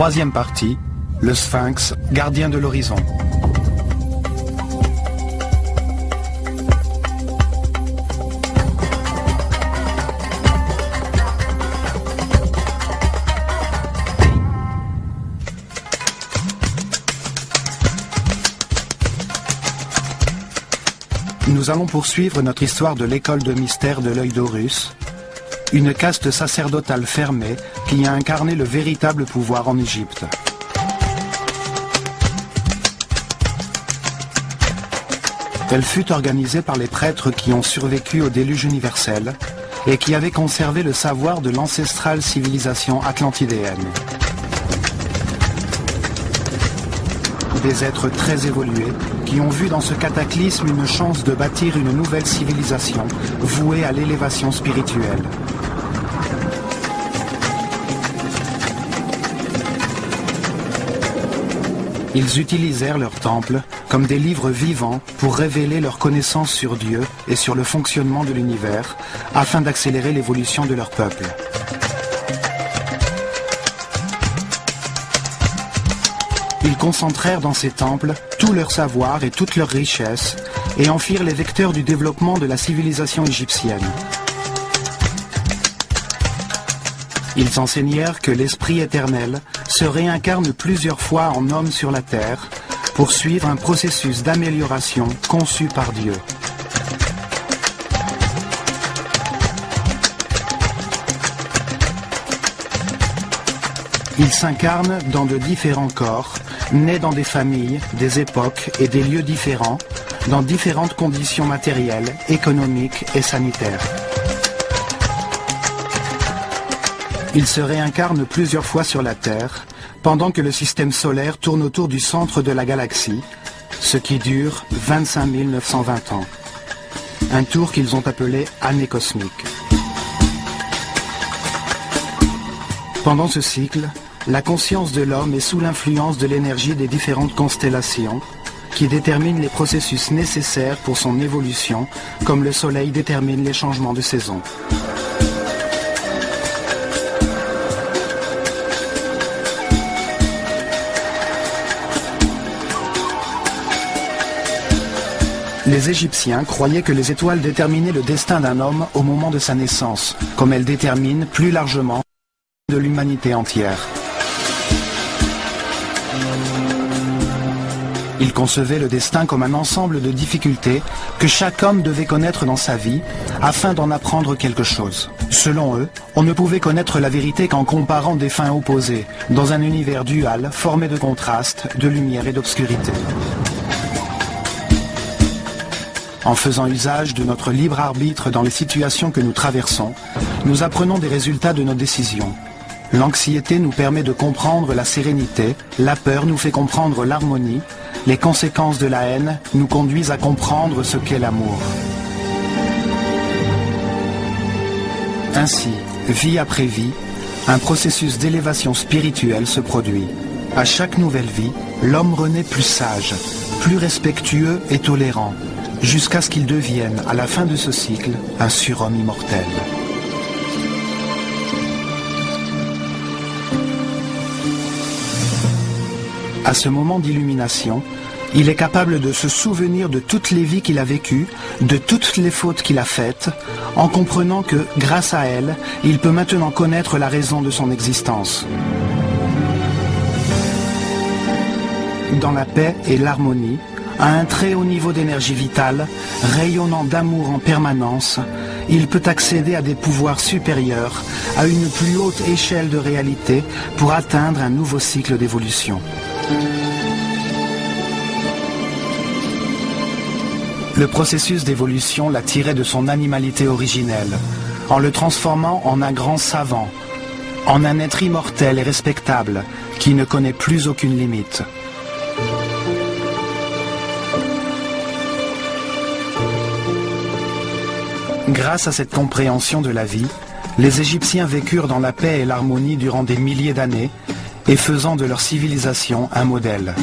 Troisième partie, le Sphinx, gardien de l'horizon. Nous allons poursuivre notre histoire de l'école de mystère de l'œil d'Horus, une caste sacerdotale fermée qui a incarné le véritable pouvoir en Égypte. Elle fut organisée par les prêtres qui ont survécu au déluge universel et qui avaient conservé le savoir de l'ancestrale civilisation atlantidéenne. Des êtres très évolués qui ont vu dans ce cataclysme une chance de bâtir une nouvelle civilisation vouée à l'élévation spirituelle. Ils utilisèrent leurs temples comme des livres vivants pour révéler leur connaissance sur Dieu et sur le fonctionnement de l'univers, afin d'accélérer l'évolution de leur peuple. Ils concentrèrent dans ces temples tout leur savoir et toute leur richesse et en firent les vecteurs du développement de la civilisation égyptienne. Ils enseignèrent que l'Esprit éternel se réincarne plusieurs fois en homme sur la terre pour suivre un processus d'amélioration conçu par Dieu. Ils s'incarnent dans de différents corps, nés dans des familles, des époques et des lieux différents, dans différentes conditions matérielles, économiques et sanitaires. Ils se réincarnent plusieurs fois sur la Terre, pendant que le système solaire tourne autour du centre de la galaxie, ce qui dure 25 920 ans. Un tour qu'ils ont appelé année cosmique. Pendant ce cycle, la conscience de l'homme est sous l'influence de l'énergie des différentes constellations qui déterminent les processus nécessaires pour son évolution, comme le Soleil détermine les changements de saison. Les Égyptiens croyaient que les étoiles déterminaient le destin d'un homme au moment de sa naissance, comme elles déterminent plus largement de l'humanité entière. Ils concevaient le destin comme un ensemble de difficultés que chaque homme devait connaître dans sa vie afin d'en apprendre quelque chose. Selon eux, on ne pouvait connaître la vérité qu'en comparant des fins opposées, dans un univers dual formé de contrastes, de lumière et d'obscurité. En faisant usage de notre libre arbitre dans les situations que nous traversons, nous apprenons des résultats de nos décisions. L'anxiété nous permet de comprendre la sérénité, la peur nous fait comprendre l'harmonie, les conséquences de la haine nous conduisent à comprendre ce qu'est l'amour. Ainsi, vie après vie, un processus d'élévation spirituelle se produit. À chaque nouvelle vie, l'homme renaît plus sage, plus respectueux et tolérant, jusqu'à ce qu'il devienne, à la fin de ce cycle, un surhomme immortel. À ce moment d'illumination, il est capable de se souvenir de toutes les vies qu'il a vécues, de toutes les fautes qu'il a faites, en comprenant que, grâce à elles, il peut maintenant connaître la raison de son existence. Dans la paix et l'harmonie, à un très haut niveau d'énergie vitale, rayonnant d'amour en permanence, il peut accéder à des pouvoirs supérieurs, à une plus haute échelle de réalité pour atteindre un nouveau cycle d'évolution. Le processus d'évolution l'a tiré de son animalité originelle, en le transformant en un grand savant, en un être immortel et respectable, qui ne connaît plus aucune limite. Grâce à cette compréhension de la vie, les Égyptiens vécurent dans la paix et l'harmonie durant des milliers d'années et faisant de leur civilisation un modèle.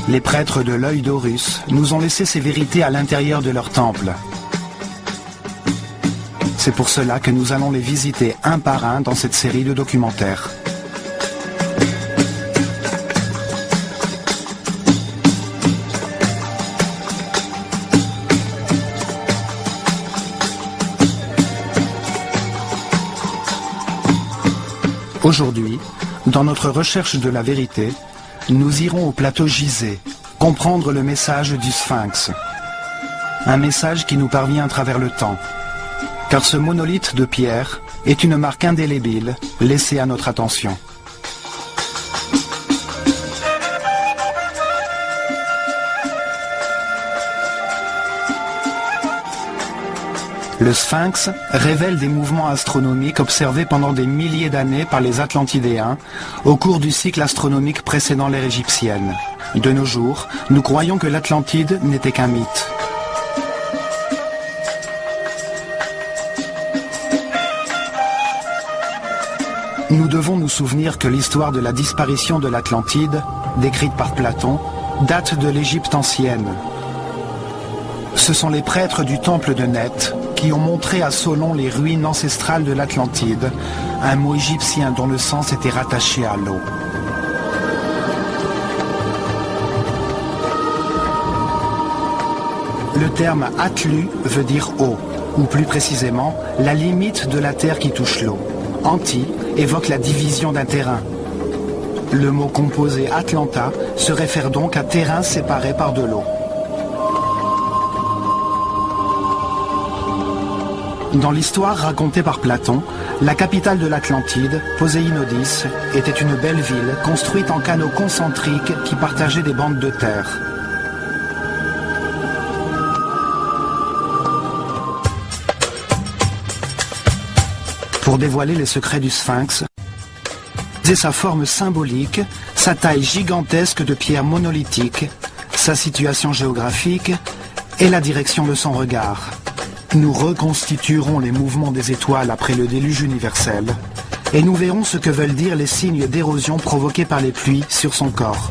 Les prêtres de l'œil d'Horus nous ont laissé ces vérités à l'intérieur de leur temple. C'est pour cela que nous allons les visiter un par un dans cette série de documentaires. Aujourd'hui, dans notre recherche de la vérité, nous irons au plateau Gizeh, comprendre le message du Sphinx. Un message qui nous parvient à travers le temps. Car ce monolithe de pierre est une marque indélébile laissée à notre attention. Le Sphinx révèle des mouvements astronomiques observés pendant des milliers d'années par les Atlantidéens au cours du cycle astronomique précédant l'ère égyptienne. De nos jours, nous croyons que l'Atlantide n'était qu'un mythe. Nous devons nous souvenir que l'histoire de la disparition de l'Atlantide, décrite par Platon, date de l'Égypte ancienne. Ce sont les prêtres du temple de Neth qui ont montré à Solon les ruines ancestrales de l'Atlantide, un mot égyptien dont le sens était rattaché à l'eau. Le terme Atlu veut dire eau, ou plus précisément, la limite de la terre qui touche l'eau. Anti évoque la division d'un terrain. Le mot composé Atlanta se réfère donc à terrain séparé par de l'eau. Dans l'histoire racontée par Platon, la capitale de l'Atlantide, Poséinodis, était une belle ville construite en canaux concentriques qui partageaient des bandes de terre. Pour dévoiler les secrets du Sphinx, c'est sa forme symbolique, sa taille gigantesque de pierre monolithique, sa situation géographique et la direction de son regard. Nous reconstituerons les mouvements des étoiles après le déluge universel et nous verrons ce que veulent dire les signes d'érosion provoqués par les pluies sur son corps.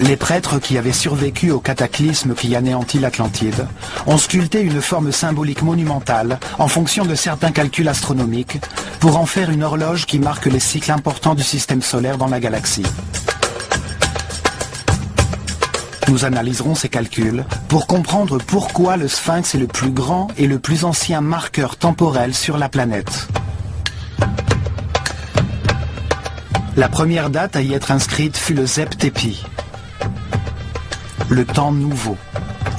Les prêtres qui avaient survécu au cataclysme qui anéantit l'Atlantide ont sculpté une forme symbolique monumentale en fonction de certains calculs astronomiques pour en faire une horloge qui marque les cycles importants du système solaire dans la galaxie. Nous analyserons ces calculs pour comprendre pourquoi le Sphinx est le plus grand et le plus ancien marqueur temporel sur la planète. La première date à y être inscrite fut le Zep Tepi. Le temps nouveau,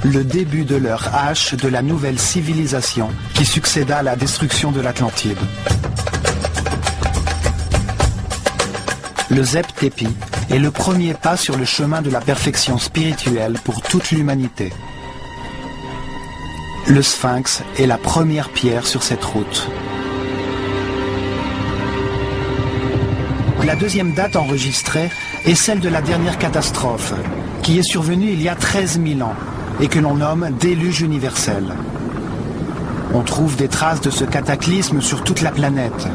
le début de l'heure H de la nouvelle civilisation qui succéda à la destruction de l'Atlantide. Le Zep Tepi est le premier pas sur le chemin de la perfection spirituelle pour toute l'humanité. Le Sphinx est la première pierre sur cette route. La deuxième date enregistrée est celle de la dernière catastrophe, qui est survenue il y a 13 000 ans et que l'on nomme déluge universel. On trouve des traces de ce cataclysme sur toute la planète.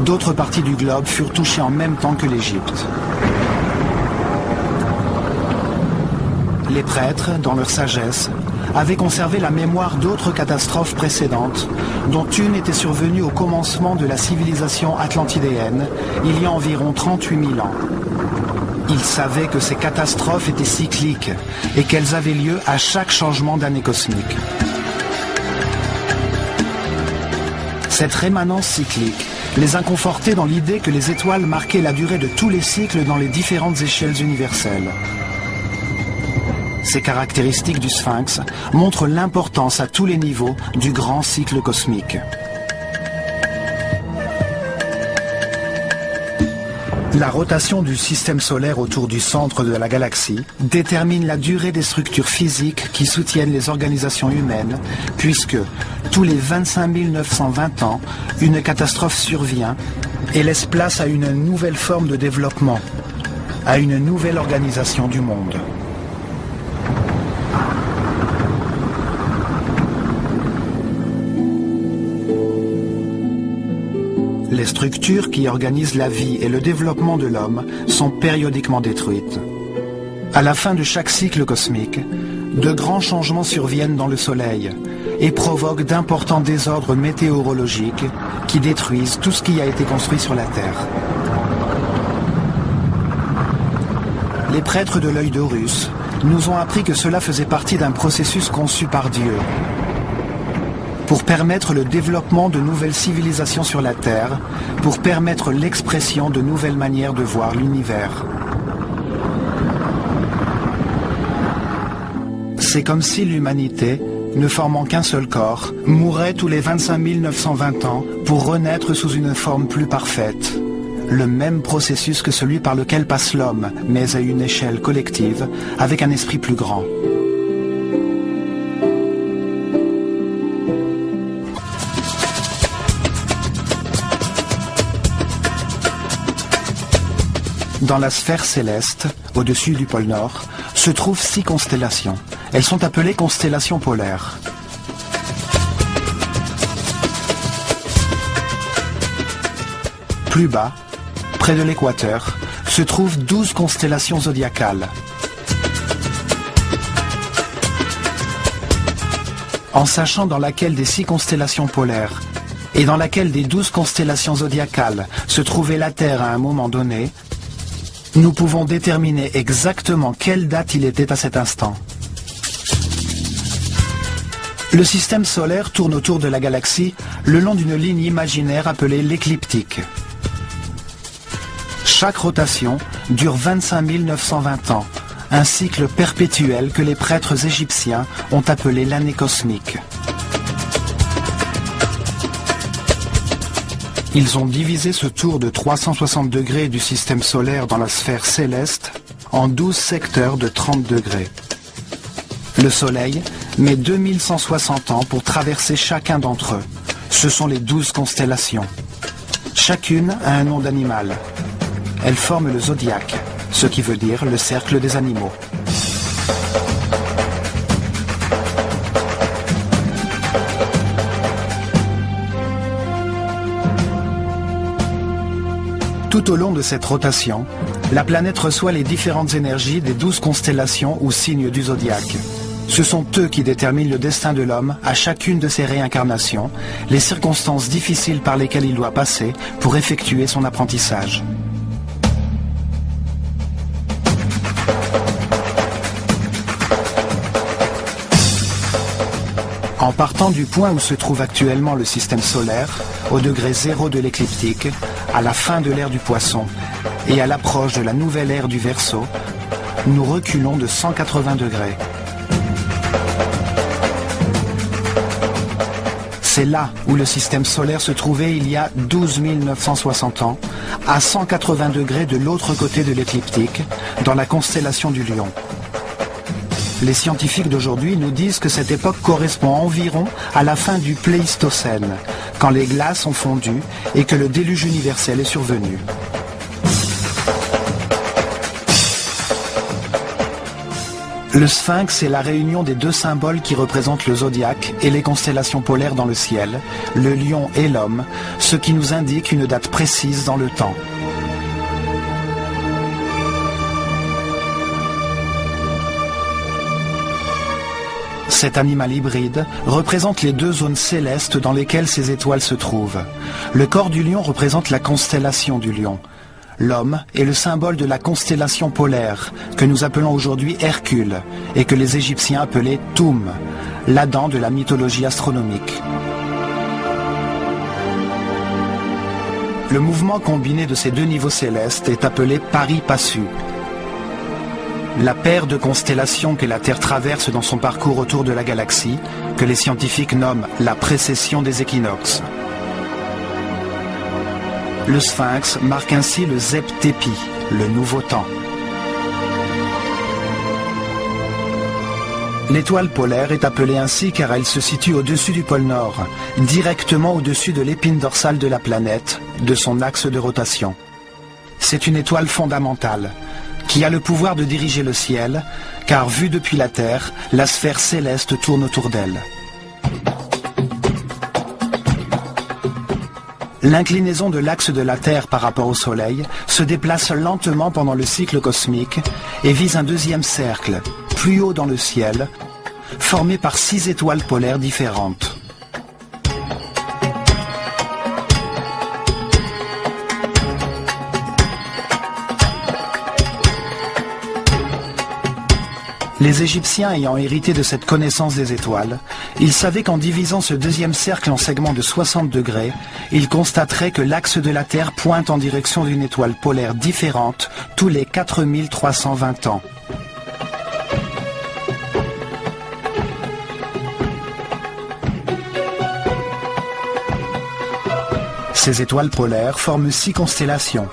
D'autres parties du globe furent touchées en même temps que l'Égypte. Les prêtres, dans leur sagesse, avaient conservé la mémoire d'autres catastrophes précédentes, dont une était survenue au commencement de la civilisation atlantidéenne, il y a environ 38 000 ans. Ils savaient que ces catastrophes étaient cycliques et qu'elles avaient lieu à chaque changement d'année cosmique. Cette rémanence cyclique les inconfortait dans l'idée que les étoiles marquaient la durée de tous les cycles dans les différentes échelles universelles. Ces caractéristiques du Sphinx montrent l'importance à tous les niveaux du grand cycle cosmique. La rotation du système solaire autour du centre de la galaxie détermine la durée des structures physiques qui soutiennent les organisations humaines, puisque tous les 25 920 ans, une catastrophe survient et laisse place à une nouvelle forme de développement, à une nouvelle organisation du monde. Les structures qui organisent la vie et le développement de l'homme sont périodiquement détruites. À la fin de chaque cycle cosmique, de grands changements surviennent dans le Soleil et provoquent d'importants désordres météorologiques qui détruisent tout ce qui a été construit sur la Terre. Les prêtres de l'œil d'Horus nous ont appris que cela faisait partie d'un processus conçu par Dieu pour permettre le développement de nouvelles civilisations sur la Terre, pour permettre l'expression de nouvelles manières de voir l'univers. C'est comme si l'humanité, ne formant qu'un seul corps, mourrait tous les 25 920 ans pour renaître sous une forme plus parfaite. Le même processus que celui par lequel passe l'homme, mais à une échelle collective, avec un esprit plus grand. Dans la sphère céleste, au-dessus du pôle Nord, se trouvent 6 constellations. Elles sont appelées constellations polaires. Plus bas, près de l'équateur, se trouvent 12 constellations zodiacales. En sachant dans laquelle des 6 constellations polaires et dans laquelle des 12 constellations zodiacales se trouvait la Terre à un moment donné, nous pouvons déterminer exactement quelle date il était à cet instant. Le système solaire tourne autour de la galaxie le long d'une ligne imaginaire appelée l'écliptique. Chaque rotation dure 25 920 ans, un cycle perpétuel que les prêtres égyptiens ont appelé l'année cosmique. Ils ont divisé ce tour de 360 degrés du système solaire dans la sphère céleste en 12 secteurs de 30 degrés. Le Soleil met 2160 ans pour traverser chacun d'entre eux. Ce sont les 12 constellations. Chacune a un nom d'animal. Elles forment le zodiaque, ce qui veut dire le cercle des animaux. Tout au long de cette rotation, la planète reçoit les différentes énergies des 12 constellations ou signes du zodiaque. Ce sont eux qui déterminent le destin de l'homme à chacune de ses réincarnations, les circonstances difficiles par lesquelles il doit passer pour effectuer son apprentissage. En partant du point où se trouve actuellement le système solaire, au degré 0 de l'écliptique, à la fin de l'ère du Poisson et à l'approche de la nouvelle ère du Verseau, nous reculons de 180 degrés. C'est là où le système solaire se trouvait il y a 12 960 ans, à 180 degrés de l'autre côté de l'écliptique, dans la constellation du Lion. Les scientifiques d'aujourd'hui nous disent que cette époque correspond environ à la fin du Pléistocène, quand les glaces ont fondu et que le déluge universel est survenu. Le sphinx est la réunion des 2 symboles qui représentent le zodiaque et les constellations polaires dans le ciel, le lion et l'homme, ce qui nous indique une date précise dans le temps. Cet animal hybride représente les 2 zones célestes dans lesquelles ces étoiles se trouvent. Le corps du lion représente la constellation du lion. L'homme est le symbole de la constellation polaire, que nous appelons aujourd'hui Hercule, et que les Égyptiens appelaient Toum, l'Adam de la mythologie astronomique. Le mouvement combiné de ces 2 niveaux célestes est appelé pari-passu. La paire de constellations que la Terre traverse dans son parcours autour de la galaxie, que les scientifiques nomment la précession des équinoxes. Le sphinx marque ainsi le Zep-Tepi, le nouveau temps. L'étoile polaire est appelée ainsi car elle se situe au-dessus du pôle Nord, directement au-dessus de l'épine dorsale de la planète, de son axe de rotation. C'est une étoile fondamentale, qui a le pouvoir de diriger le ciel, car vue depuis la Terre, la sphère céleste tourne autour d'elle. L'inclinaison de l'axe de la Terre par rapport au Soleil se déplace lentement pendant le cycle cosmique et vise un deuxième cercle, plus haut dans le ciel, formé par 6 étoiles polaires différentes. Les Égyptiens ayant hérité de cette connaissance des étoiles, ils savaient qu'en divisant ce deuxième cercle en segments de 60 degrés, ils constateraient que l'axe de la Terre pointe en direction d'une étoile polaire différente tous les 4320 ans. Ces étoiles polaires forment 6 constellations,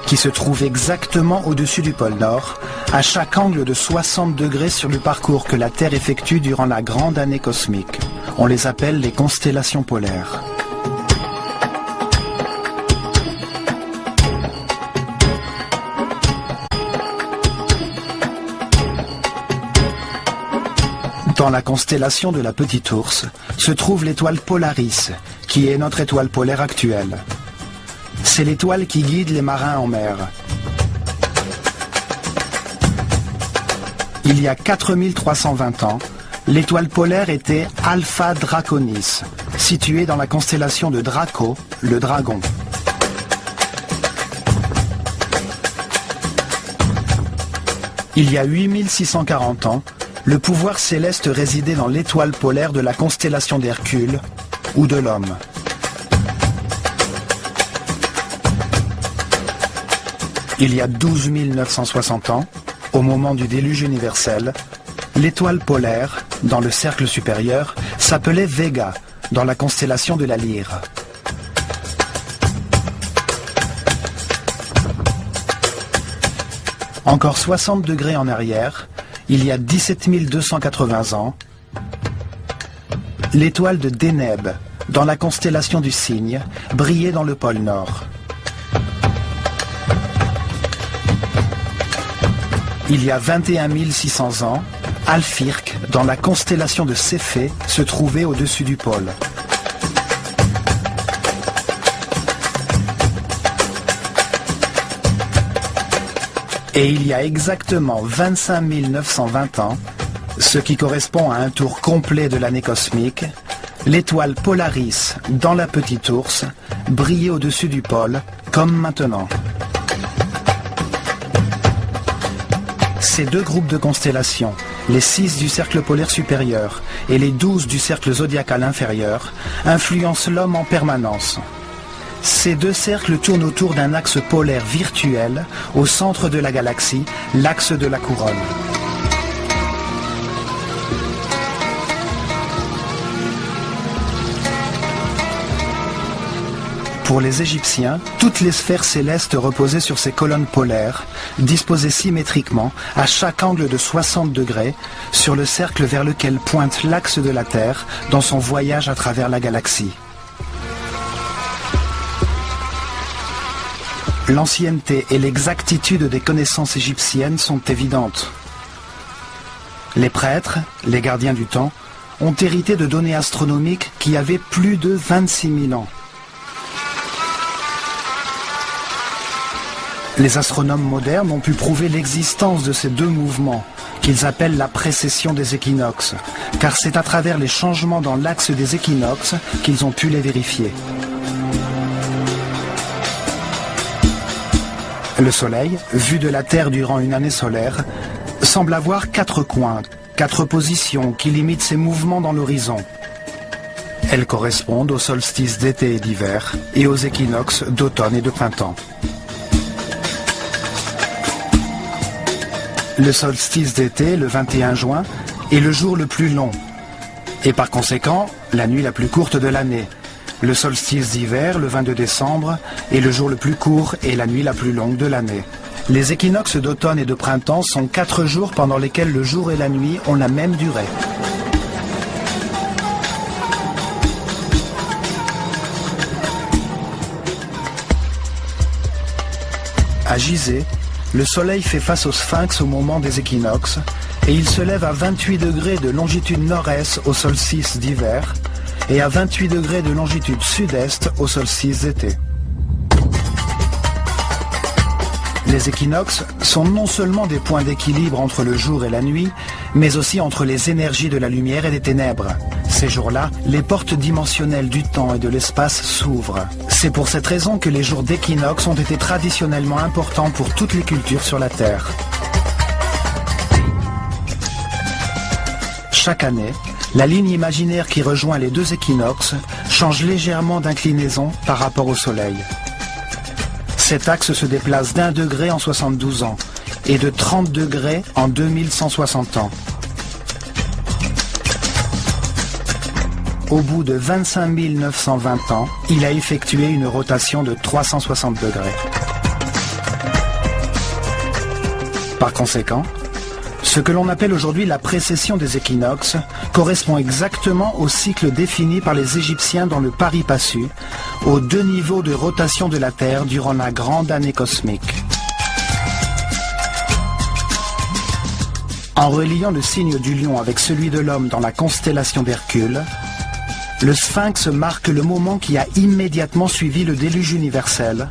qui se trouvent exactement au-dessus du pôle Nord, à chaque angle de 60 degrés sur le parcours que la Terre effectue durant la grande année cosmique. On les appelle les constellations polaires. Dans la constellation de la Petite Ourse se trouve l'étoile Polaris, qui est notre étoile polaire actuelle. C'est l'étoile qui guide les marins en mer. Il y a 4320 ans, l'étoile polaire était Alpha Draconis, située dans la constellation de Draco, le dragon. Il y a 8640 ans, le pouvoir céleste résidait dans l'étoile polaire de la constellation d'Hercule ou de l'Homme. Il y a 12 960 ans, au moment du déluge universel, l'étoile polaire, dans le cercle supérieur, s'appelait Vega, dans la constellation de la Lyre. Encore 60 degrés en arrière, il y a 17 280 ans, l'étoile de Deneb, dans la constellation du Cygne, brillait dans le pôle Nord. Il y a 21 600 ans, Alphyrque, dans la constellation de Céphée, se trouvait au-dessus du pôle. Et il y a exactement 25 920 ans, ce qui correspond à un tour complet de l'année cosmique, l'étoile Polaris, dans la Petite Ourse, brillait au-dessus du pôle, comme maintenant. Ces deux groupes de constellations, les 6 du cercle polaire supérieur et les 12 du cercle zodiacal inférieur, influencent l'homme en permanence. Ces deux cercles tournent autour d'un axe polaire virtuel au centre de la galaxie, l'axe de la couronne. Pour les Égyptiens, toutes les sphères célestes reposaient sur ces colonnes polaires, disposées symétriquement, à chaque angle de 60 degrés, sur le cercle vers lequel pointe l'axe de la Terre dans son voyage à travers la galaxie. L'ancienneté et l'exactitude des connaissances égyptiennes sont évidentes. Les prêtres, les gardiens du temps, ont hérité de données astronomiques qui avaient plus de 26 000 ans. Les astronomes modernes ont pu prouver l'existence de ces deux mouvements, qu'ils appellent la précession des équinoxes, car c'est à travers les changements dans l'axe des équinoxes qu'ils ont pu les vérifier. Le Soleil, vu de la Terre durant une année solaire, semble avoir 4 coins, 4 positions qui limitent ses mouvements dans l'horizon. Elles correspondent aux solstices d'été et d'hiver et aux équinoxes d'automne et de printemps. Le solstice d'été, le 21 juin, est le jour le plus long, et par conséquent, la nuit la plus courte de l'année. Le solstice d'hiver, le 22 décembre, est le jour le plus court et la nuit la plus longue de l'année. Les équinoxes d'automne et de printemps sont 4 jours pendant lesquels le jour et la nuit ont la même durée. À Gizeh, le soleil fait face au sphinx au moment des équinoxes et il se lève à 28 degrés de longitude nord-est au solstice d'hiver et à 28 degrés de longitude sud-est au solstice d'été. Les équinoxes sont non seulement des points d'équilibre entre le jour et la nuit, mais aussi entre les énergies de la lumière et des ténèbres. Ces jours-là, les portes dimensionnelles du temps et de l'espace s'ouvrent. C'est pour cette raison que les jours d'équinoxe ont été traditionnellement importants pour toutes les cultures sur la Terre. Chaque année, la ligne imaginaire qui rejoint les deux équinoxes change légèrement d'inclinaison par rapport au Soleil. Cet axe se déplace d'1 degré en 72 ans et de 30 degrés en 2160 ans. Au bout de 25 920 ans, il a effectué une rotation de 360 degrés. Par conséquent, ce que l'on appelle aujourd'hui la précession des équinoxes correspond exactement au cycle défini par les Égyptiens dans le pari-passu, aux 2 niveaux de rotation de la Terre durant la grande année cosmique. En reliant le signe du lion avec celui de l'homme dans la constellation d'Hercule, le Sphinx marque le moment qui a immédiatement suivi le déluge universel,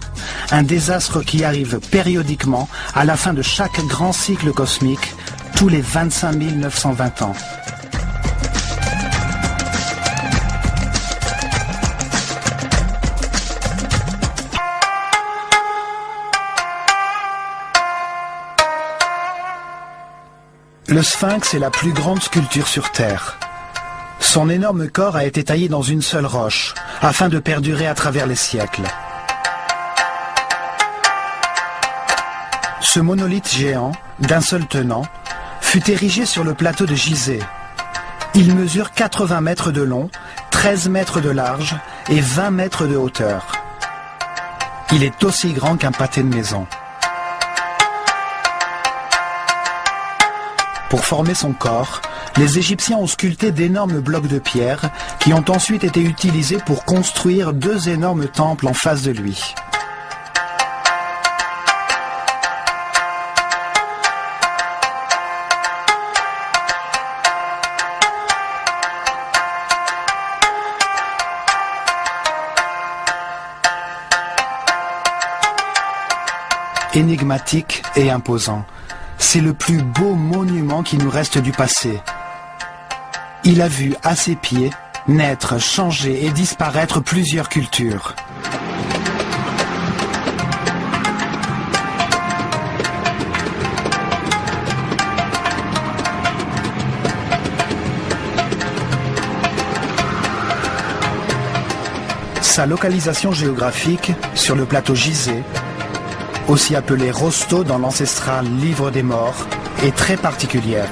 un désastre qui arrive périodiquement à la fin de chaque grand cycle cosmique, tous les 25 920 ans. Le Sphinx est la plus grande sculpture sur Terre. Son énorme corps a été taillé dans une seule roche, afin de perdurer à travers les siècles. Ce monolithe géant, d'un seul tenant, fut érigé sur le plateau de Gizeh. Il mesure 80 mètres de long, 13 mètres de large et 20 mètres de hauteur. Il est aussi grand qu'un pâté de maison. Pour former son corps, les Égyptiens ont sculpté d'énormes blocs de pierre qui ont ensuite été utilisés pour construire 2 énormes temples en face de lui. Énigmatique et imposant, c'est le plus beau monument qui nous reste du passé. Il a vu à ses pieds naître, changer et disparaître plusieurs cultures. Sa localisation géographique sur le plateau Gizeh, aussi appelé Rosto dans l'ancestral Livre des Morts, est très particulière.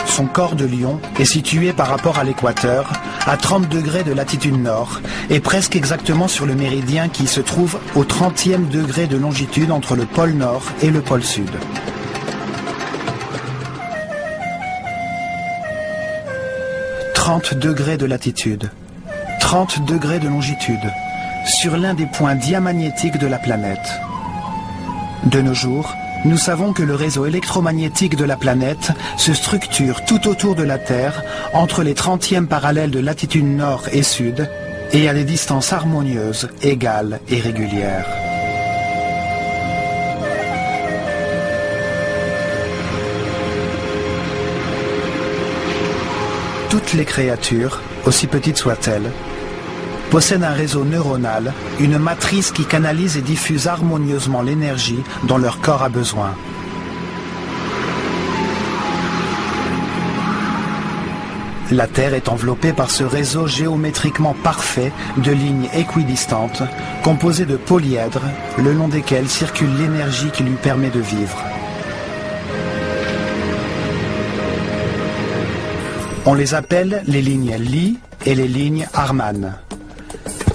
Son corps de lion est situé par rapport à l'équateur, à 30 degrés de latitude nord, et presque exactement sur le méridien qui se trouve au 30e degré de longitude entre le pôle nord et le pôle sud. « 30 degrés de latitude, 30 degrés de longitude, sur l'un des points diamagnétiques de la planète. De nos jours, nous savons que le réseau électromagnétique de la planète se structure tout autour de la Terre, entre les 30e parallèles de latitude nord et sud, et à des distances harmonieuses, égales et régulières. Toutes les créatures, aussi petites soient-elles, possèdent un réseau neuronal, une matrice qui canalise et diffuse harmonieusement l'énergie dont leur corps a besoin. La Terre est enveloppée par ce réseau géométriquement parfait de lignes équidistantes, composées de polyèdres, le long desquels circule l'énergie qui lui permet de vivre. On les appelle les lignes Li et les lignes Harman.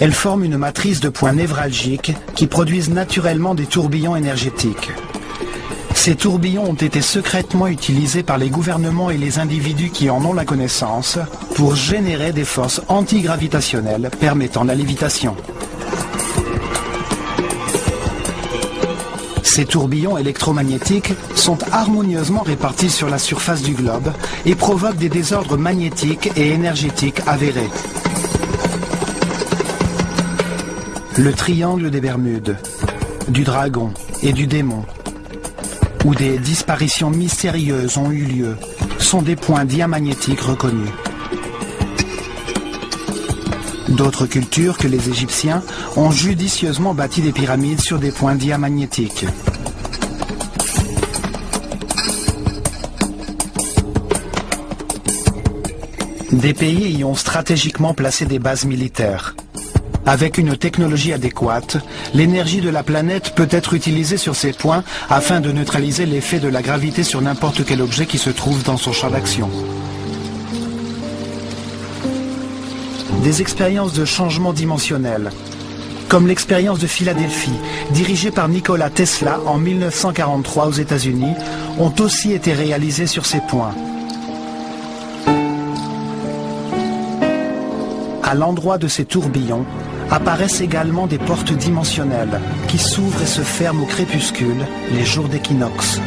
Elles forment une matrice de points névralgiques qui produisent naturellement des tourbillons énergétiques. Ces tourbillons ont été secrètement utilisés par les gouvernements et les individus qui en ont la connaissance pour générer des forces antigravitationnelles permettant la lévitation. Ces tourbillons électromagnétiques sont harmonieusement répartis sur la surface du globe et provoquent des désordres magnétiques et énergétiques avérés. Le triangle des Bermudes, du dragon et du démon, où des disparitions mystérieuses ont eu lieu, sont des points diamagnétiques reconnus. D'autres cultures que les Égyptiens ont judicieusement bâti des pyramides sur des points diamagnétiques. Des pays y ont stratégiquement placé des bases militaires. Avec une technologie adéquate, l'énergie de la planète peut être utilisée sur ces points afin de neutraliser l'effet de la gravité sur n'importe quel objet qui se trouve dans son champ d'action. Des expériences de changement dimensionnel, comme l'expérience de Philadelphie, dirigée par Nikola Tesla en 1943 aux États-Unis, ont aussi été réalisées sur ces points. À l'endroit de ces tourbillons, apparaissent également des portes dimensionnelles qui s'ouvrent et se ferment au crépuscule, les jours d'équinoxe.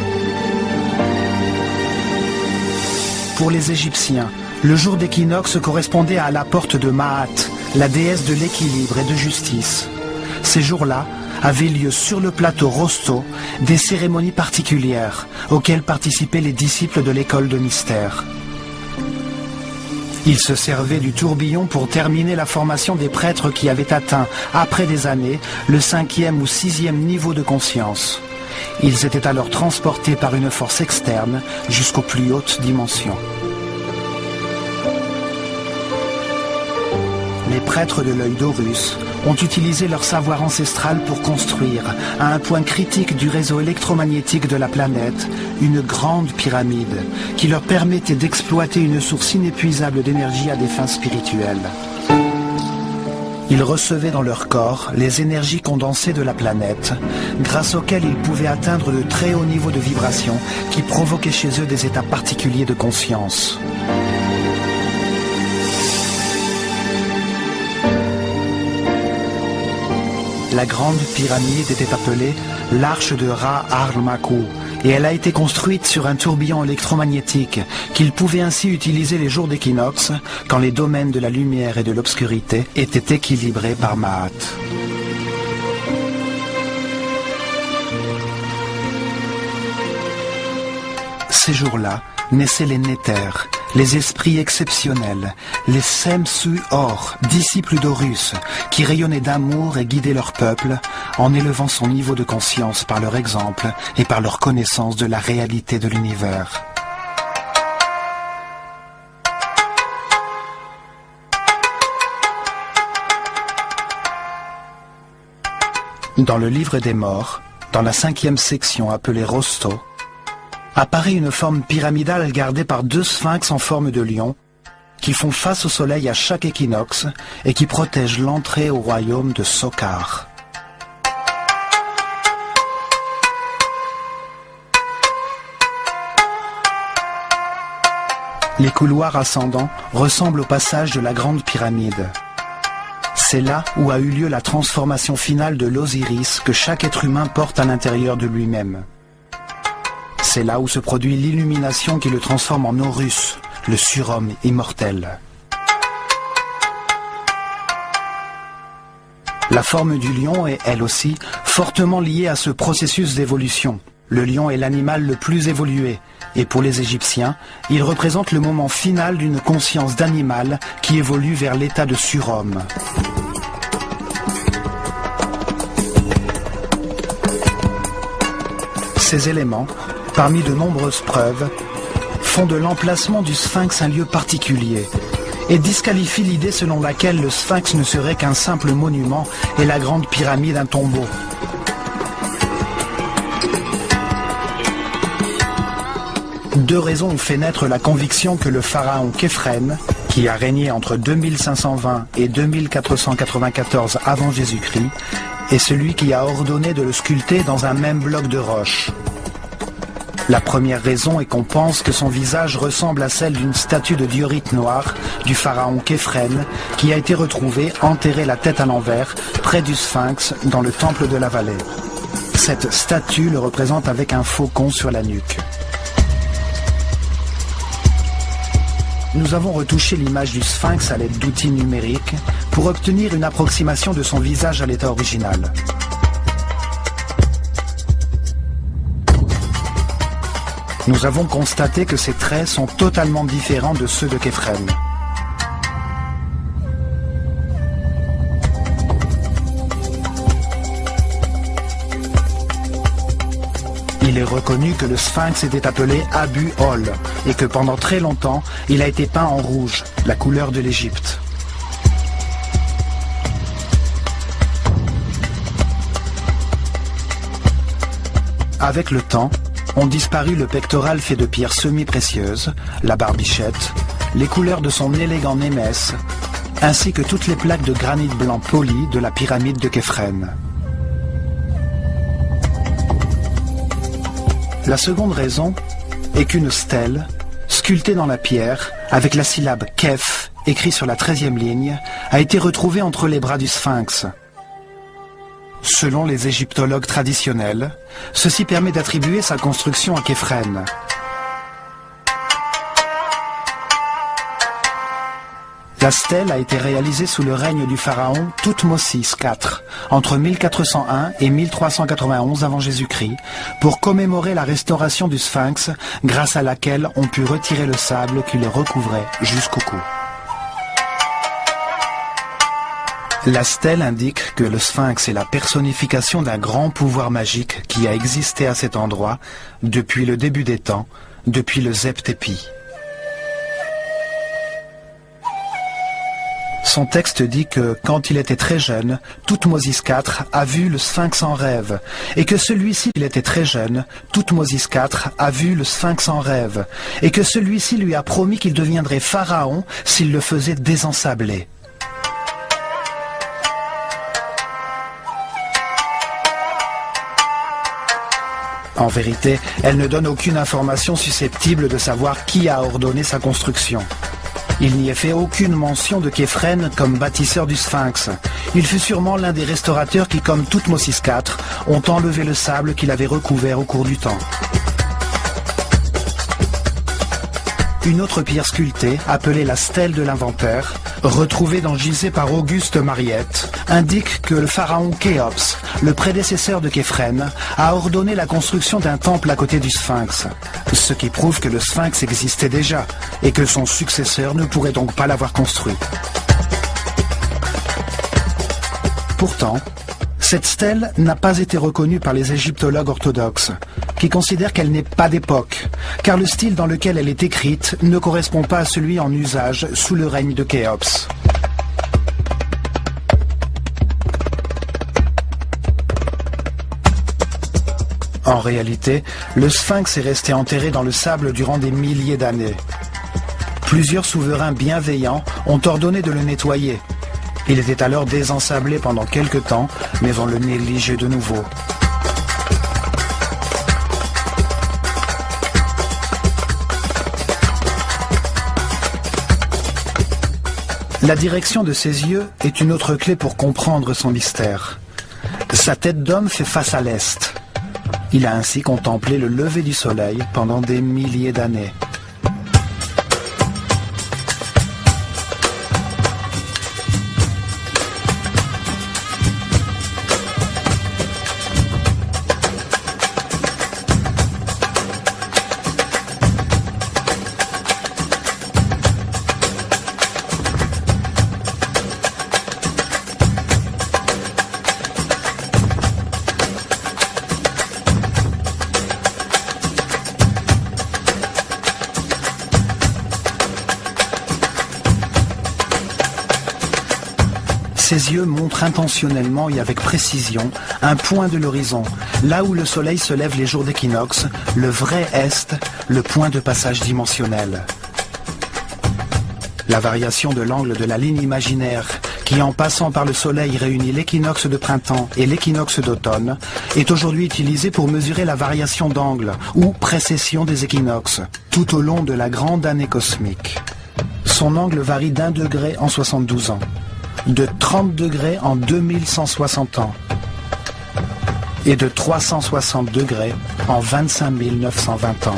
Pour les Égyptiens, le jour d'équinoxe correspondait à la porte de Maat, la déesse de l'équilibre et de justice. Ces jours-là avaient lieu sur le plateau Rosto des cérémonies particulières auxquelles participaient les disciples de l'école de mystère. Ils se servaient du tourbillon pour terminer la formation des prêtres qui avaient atteint, après des années, le 5e ou 6e niveau de conscience. Ils étaient alors transportés par une force externe jusqu'aux plus hautes dimensions. Les prêtres de l'œil d'Horus ont utilisé leur savoir ancestral pour construire, à un point critique du réseau électromagnétique de la planète, une grande pyramide qui leur permettait d'exploiter une source inépuisable d'énergie à des fins spirituelles. Ils recevaient dans leur corps les énergies condensées de la planète, grâce auxquelles ils pouvaient atteindre de très hauts niveaux de vibration qui provoquaient chez eux des états particuliers de conscience. La grande pyramide était appelée l'arche de Ra-Armakou et elle a été construite sur un tourbillon électromagnétique qu'ils pouvaient ainsi utiliser les jours d'équinoxe quand les domaines de la lumière et de l'obscurité étaient équilibrés par Maat. Ces jours-là naissaient les Néthers, les esprits exceptionnels, les Semsu-Or, disciples d'Horus, qui rayonnaient d'amour et guidaient leur peuple en élevant son niveau de conscience par leur exemple et par leur connaissance de la réalité de l'univers. Dans le livre des morts, dans la 5e section appelée Rosto, apparaît une forme pyramidale gardée par 2 sphinx en forme de lion qui font face au soleil à chaque équinoxe et qui protègent l'entrée au royaume de Sokar. Les couloirs ascendants ressemblent au passage de la grande pyramide. C'est là où a eu lieu la transformation finale de l'Osiris que chaque être humain porte à l'intérieur de lui-même. C'est là où se produit l'illumination qui le transforme en Horus, le surhomme immortel. La forme du lion est, elle aussi, fortement liée à ce processus d'évolution. Le lion est l'animal le plus évolué, et pour les Égyptiens, il représente le moment final d'une conscience d'animal qui évolue vers l'état de surhomme. Ces éléments, parmi de nombreuses preuves, font de l'emplacement du sphinx un lieu particulier et disqualifient l'idée selon laquelle le sphinx ne serait qu'un simple monument et la grande pyramide un tombeau. Deux raisons ont fait naître la conviction que le pharaon Képhren, qui a régné entre 2520 et 2494 avant Jésus-Christ, est celui qui a ordonné de le sculpter dans un même bloc de roche. La première raison est qu'on pense que son visage ressemble à celle d'une statue de diorite noire du pharaon Képhren qui a été retrouvée enterrée la tête à l'envers près du Sphinx dans le temple de la vallée. Cette statue le représente avec un faucon sur la nuque. Nous avons retouché l'image du Sphinx à l'aide d'outils numériques pour obtenir une approximation de son visage à l'état original. Nous avons constaté que ses traits sont totalement différents de ceux de Képhren. Il est reconnu que le Sphinx était appelé Abu-Ol et que pendant très longtemps, il a été peint en rouge, la couleur de l'Égypte. Avec le temps, ont disparu le pectoral fait de pierres semi-précieuses, la barbichette, les couleurs de son élégant némès, ainsi que toutes les plaques de granit blanc poli de la pyramide de Képhren. La seconde raison est qu'une stèle, sculptée dans la pierre, avec la syllabe Kef, écrit sur la 13e ligne, a été retrouvée entre les bras du Sphinx. Selon les égyptologues traditionnels, ceci permet d'attribuer sa construction à Képhren. La stèle a été réalisée sous le règne du pharaon Thoutmôsis IV, entre 1401 et 1391 avant Jésus-Christ, pour commémorer la restauration du Sphinx, grâce à laquelle on put retirer le sable qui le recouvrait jusqu'au cou. La stèle indique que le Sphinx est la personnification d'un grand pouvoir magique qui a existé à cet endroit depuis le début des temps, depuis le Zep-Tépi. Son texte dit que, quand il était très jeune, Thoutmôsis IV a vu le Sphinx en rêve, et que celui-ci, il était très jeune, Thoutmôsis IV a vu le Sphinx en rêve, et que celui-ci lui a promis qu'il deviendrait pharaon s'il le faisait désensabler. En vérité, elle ne donne aucune information susceptible de savoir qui a ordonné sa construction. Il n'y est fait aucune mention de Képhren comme bâtisseur du Sphinx. Il fut sûrement l'un des restaurateurs qui, comme Thoutmôsis IV, ont enlevé le sable qu'il avait recouvert au cours du temps. Une autre pierre sculptée, appelée la stèle de l'inventaire, retrouvée dans Gizeh par Auguste Mariette, indique que le pharaon Khéops, le prédécesseur de Képhren, a ordonné la construction d'un temple à côté du Sphinx, ce qui prouve que le Sphinx existait déjà et que son successeur ne pourrait donc pas l'avoir construit. Pourtant, cette stèle n'a pas été reconnue par les égyptologues orthodoxes, qui considèrent qu'elle n'est pas d'époque, car le style dans lequel elle est écrite ne correspond pas à celui en usage sous le règne de Khéops. En réalité, le Sphinx est resté enterré dans le sable durant des milliers d'années. Plusieurs souverains bienveillants ont ordonné de le nettoyer. Il était alors désensablé pendant quelque temps, mais on le négligeait de nouveau. La direction de ses yeux est une autre clé pour comprendre son mystère. Sa tête d'homme fait face à l'est. Il a ainsi contemplé le lever du soleil pendant des milliers d'années. Ses yeux montrent intentionnellement et avec précision un point de l'horizon, là où le soleil se lève les jours d'équinoxe, le vrai est, le point de passage dimensionnel. La variation de l'angle de la ligne imaginaire qui qui en passant par le Soleil réunit l'équinoxe de printemps et l'équinoxe d'automne, est aujourd'hui utilisé pour mesurer la variation d'angle ou précession des équinoxes tout au long de la grande année cosmique. Son angle varie d'1 degré en 72 ans, de 30 degrés en 2160 ans et de 360 degrés en 25 920 ans.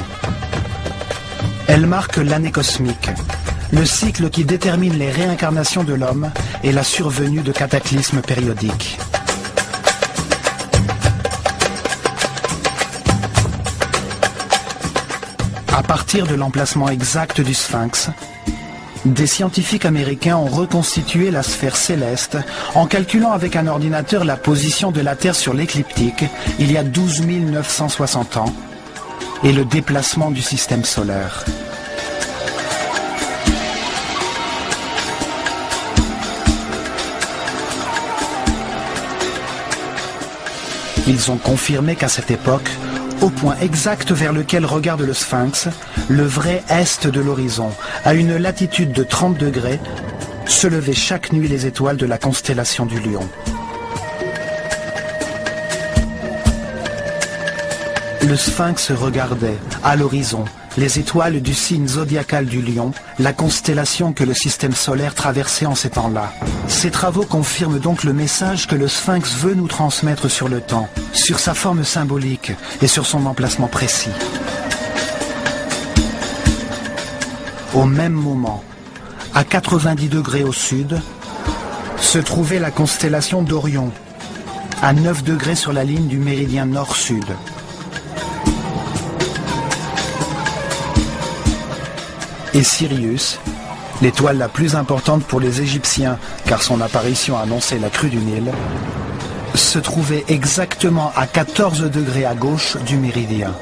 Elle marque l'année cosmique, le cycle qui détermine les réincarnations de l'homme et la survenue de cataclysmes périodiques. À partir de l'emplacement exact du Sphinx, des scientifiques américains ont reconstitué la sphère céleste en calculant avec un ordinateur la position de la Terre sur l'écliptique il y a 12 960 ans et le déplacement du système solaire. Ils ont confirmé qu'à cette époque, au point exact vers lequel regarde le Sphinx, le vrai est de l'horizon, à une latitude de 30 degrés, se levaient chaque nuit les étoiles de la constellation du Lion. Le Sphinx regardait, à l'horizon, les étoiles du signe zodiacal du Lion, la constellation que le système solaire traversait en ces temps-là. Ces travaux confirment donc le message que le Sphinx veut nous transmettre sur le temps, sur sa forme symbolique et sur son emplacement précis. Au même moment, à 90 degrés au sud, se trouvait la constellation d'Orion, à 9 degrés sur la ligne du méridien nord-sud. Et Sirius, l'étoile la plus importante pour les Égyptiens, car son apparition annonçait la crue du Nil, se trouvait exactement à 14 degrés à gauche du méridien.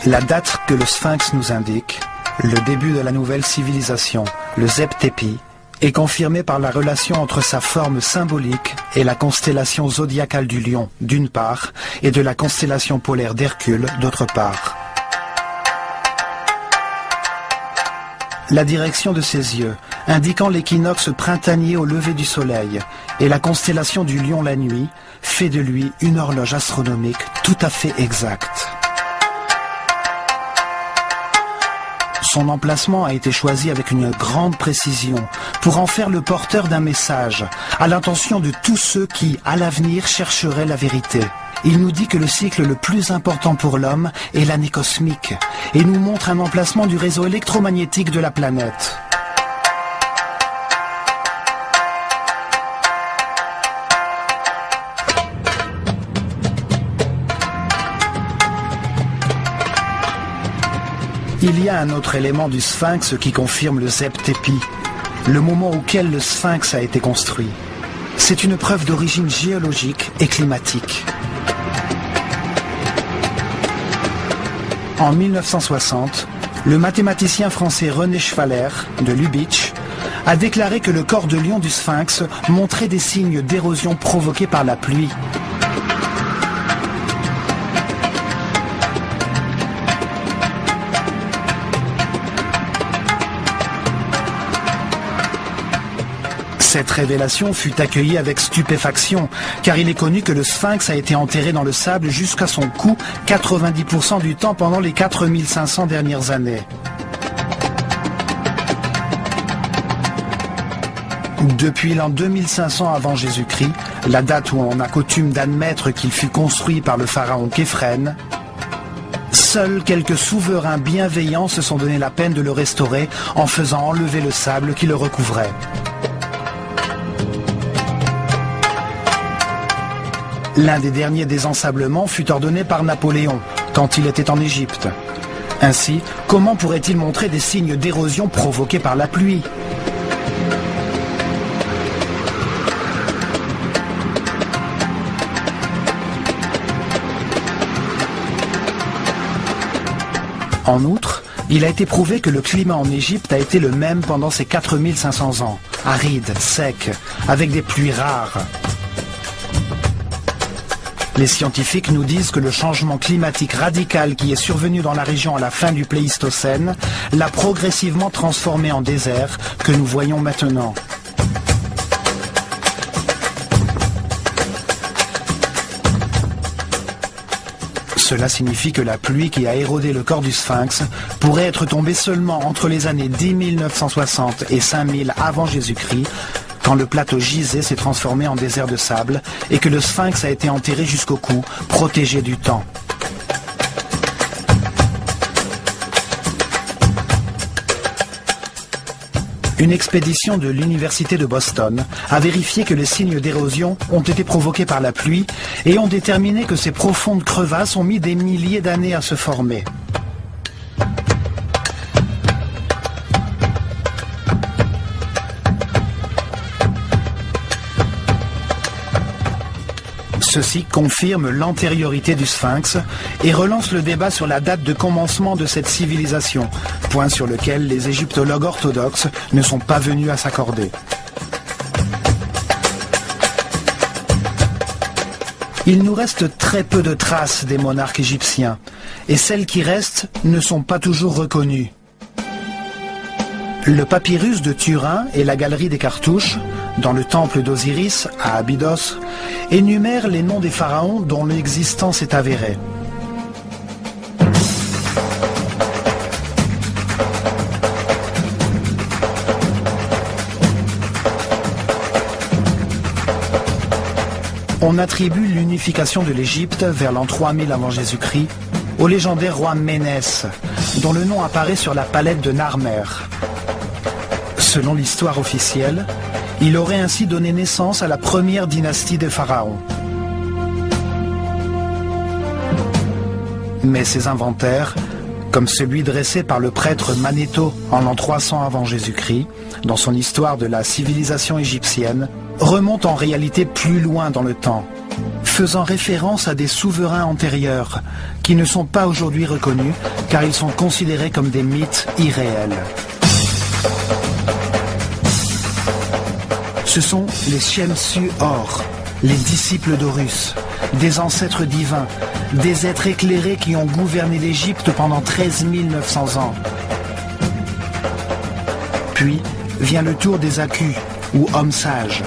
La date que le Sphinx nous indique, le début de la nouvelle civilisation, le Zep Tepi, est confirmée par la relation entre sa forme symbolique et la constellation zodiacale du Lion, d'une part, et de la constellation polaire d'Hercule, d'autre part. La direction de ses yeux, indiquant l'équinoxe printanier au lever du soleil, et la constellation du Lion la nuit, fait de lui une horloge astronomique tout à fait exacte. Son emplacement a été choisi avec une grande précision pour en faire le porteur d'un message à l'intention de tous ceux qui, à l'avenir, chercheraient la vérité. Il nous dit que le cycle le plus important pour l'homme est l'année cosmique et nous montre un emplacement du réseau électromagnétique de la planète. Il y a un autre élément du Sphinx qui confirme le Zep Tepi, le moment auquel le Sphinx a été construit. C'est une preuve d'origine géologique et climatique. En 1960, le mathématicien français René Schwaller, de Lubitsch, a déclaré que le corps de lion du Sphinx montrait des signes d'érosion provoqués par la pluie. Cette révélation fut accueillie avec stupéfaction, car il est connu que le Sphinx a été enterré dans le sable jusqu'à son cou 90% du temps pendant les 4500 dernières années. Depuis l'an 2500 avant Jésus-Christ, la date où on a coutume d'admettre qu'il fut construit par le pharaon Képhren, seuls quelques souverains bienveillants se sont donné la peine de le restaurer en faisant enlever le sable qui le recouvrait. L'un des derniers désensablements fut ordonné par Napoléon, quand il était en Égypte. Ainsi, comment pourrait-il montrer des signes d'érosion provoqués par la pluie ? En outre, il a été prouvé que le climat en Égypte a été le même pendant ces 4500 ans, aride, sec, avec des pluies rares. Les scientifiques nous disent que le changement climatique radical qui est survenu dans la région à la fin du Pléistocène l'a progressivement transformé en désert que nous voyons maintenant. Cela signifie que la pluie qui a érodé le corps du Sphinx pourrait être tombée seulement entre les années 10 960 et 5000 avant Jésus-Christ, quand le plateau gisé s'est transformé en désert de sable et que le Sphinx a été enterré jusqu'au cou, protégé du temps. Une expédition de l'université de Boston a vérifié que les signes d'érosion ont été provoqués par la pluie et ont déterminé que ces profondes crevasses ont mis des milliers d'années à se former. Ceci confirme l'antériorité du Sphinx et relance le débat sur la date de commencement de cette civilisation, point sur lequel les égyptologues orthodoxes ne sont pas venus à s'accorder. Il nous reste très peu de traces des monarques égyptiens, et celles qui restent ne sont pas toujours reconnues. Le papyrus de Turin et la galerie des cartouches, dans le temple d'Osiris, à Abydos, énumèrent les noms des pharaons dont l'existence est avérée. On attribue l'unification de l'Égypte vers l'an 3000 avant Jésus-Christ au légendaire roi Ménès, dont le nom apparaît sur la palette de Narmer. Selon l'histoire officielle, il aurait ainsi donné naissance à la première dynastie des pharaons. Mais ces inventaires, comme celui dressé par le prêtre Manetho en l'an 300 avant Jésus-Christ, dans son histoire de la civilisation égyptienne, remontent en réalité plus loin dans le temps, faisant référence à des souverains antérieurs qui ne sont pas aujourd'hui reconnus car ils sont considérés comme des mythes irréels. Ce sont les Shemsu-Hor, les disciples d'Horus, des ancêtres divins, des êtres éclairés qui ont gouverné l'Égypte pendant 13 900 ans. Puis vient le tour des Akus, ou hommes sages,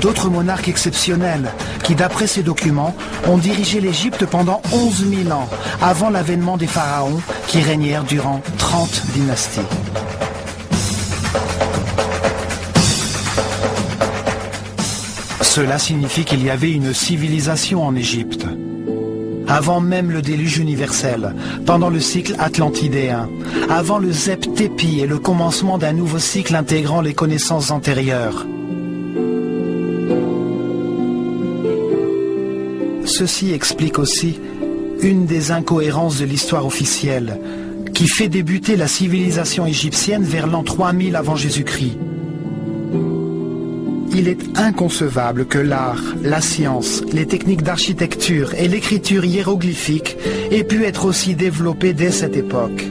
d'autres monarques exceptionnels qui, d'après ces documents, ont dirigé l'Égypte pendant 11 000 ans, avant l'avènement des pharaons qui régnèrent durant 30 dynasties. Cela signifie qu'il y avait une civilisation en Égypte. Avant même le déluge universel, pendant le cycle atlantidéen, avant le Zep-Tépi et le commencement d'un nouveau cycle intégrant les connaissances antérieures. Ceci explique aussi une des incohérences de l'histoire officielle, qui fait débuter la civilisation égyptienne vers l'an 3000 avant Jésus-Christ. Il est inconcevable que l'art, la science, les techniques d'architecture et l'écriture hiéroglyphique aient pu être aussi développées dès cette époque.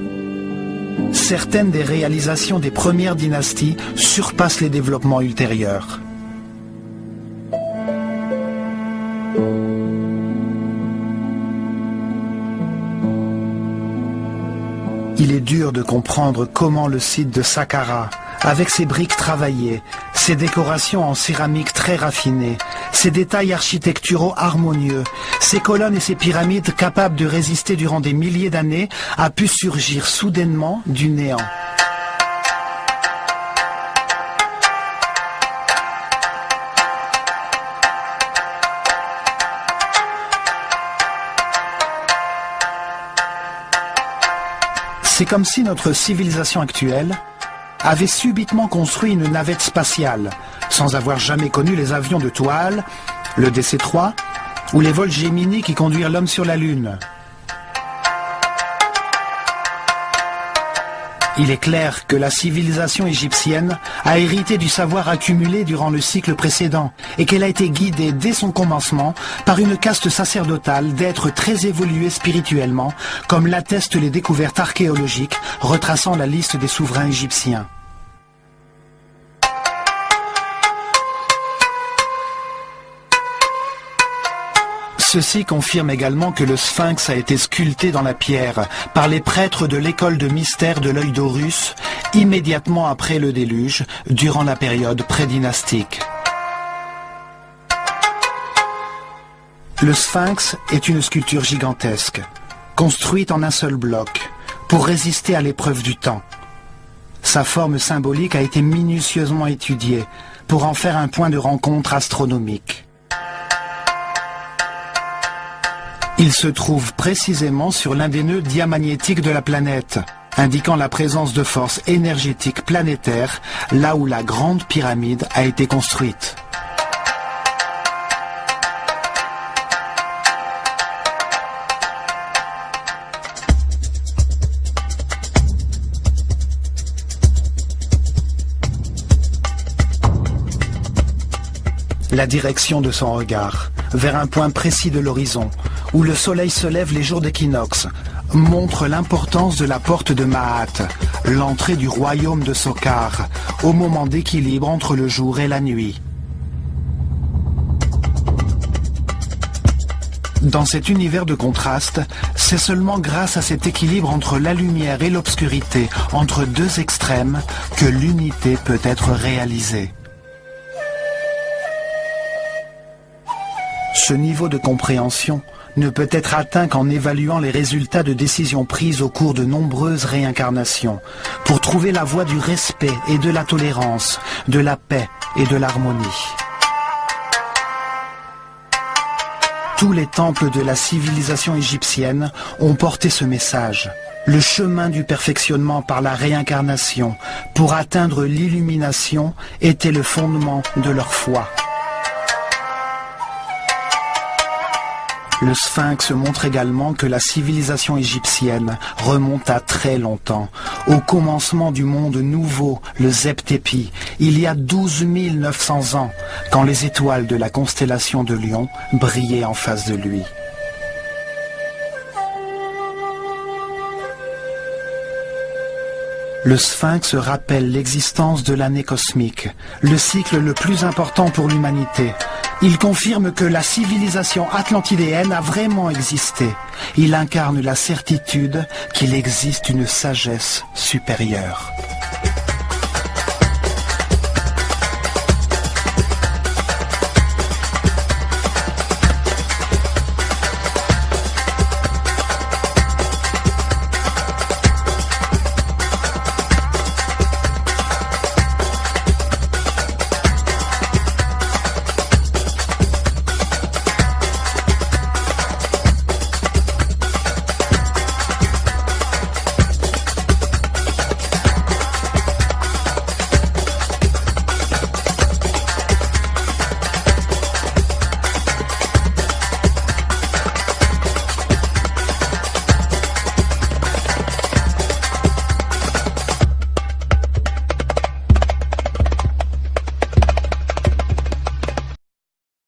Certaines des réalisations des premières dynasties surpassent les développements ultérieurs. Il est dur de comprendre comment le site de Saqqara, avec ses briques travaillées, ses décorations en céramique très raffinées, ses détails architecturaux harmonieux, ses colonnes et ses pyramides capables de résister durant des milliers d'années, a pu surgir soudainement du néant. C'est comme si notre civilisation actuelle avait subitement construit une navette spatiale, sans avoir jamais connu les avions de toile, le DC-3 ou les vols Gemini qui conduisent l'homme sur la Lune. Il est clair que la civilisation égyptienne a hérité du savoir accumulé durant le cycle précédent et qu'elle a été guidée dès son commencement par une caste sacerdotale d'êtres très évolués spirituellement, comme l'attestent les découvertes archéologiques retraçant la liste des souverains égyptiens. Ceci confirme également que le sphinx a été sculpté dans la pierre par les prêtres de l'école de mystère de l'œil d'Horus immédiatement après le déluge, durant la période prédynastique. Le sphinx est une sculpture gigantesque, construite en un seul bloc, pour résister à l'épreuve du temps. Sa forme symbolique a été minutieusement étudiée pour en faire un point de rencontre astronomique. Il se trouve précisément sur l'un des nœuds diamagnétiques de la planète, indiquant la présence de forces énergétiques planétaires là où la Grande Pyramide a été construite. La direction de son regard, vers un point précis de l'horizon, où le soleil se lève les jours d'équinoxe, montre l'importance de la porte de Maat, l'entrée du royaume de Sokar, au moment d'équilibre entre le jour et la nuit. Dans cet univers de contraste, c'est seulement grâce à cet équilibre entre la lumière et l'obscurité, entre deux extrêmes, que l'unité peut être réalisée. Ce niveau de compréhension ne peut être atteint qu'en évaluant les résultats de décisions prises au cours de nombreuses réincarnations, pour trouver la voie du respect et de la tolérance, de la paix et de l'harmonie. Tous les temples de la civilisation égyptienne ont porté ce message. Le chemin du perfectionnement par la réincarnation pour atteindre l'illumination était le fondement de leur foi. Le sphinx montre également que la civilisation égyptienne remonte à très longtemps, au commencement du monde nouveau, le Zep-Tepi, il y a 12 900 ans, quand les étoiles de la constellation de Lion brillaient en face de lui. Le sphinx rappelle l'existence de l'année cosmique, le cycle le plus important pour l'humanité. Il confirme que la civilisation atlantidéenne a vraiment existé. Il incarne la certitude qu'il existe une sagesse supérieure.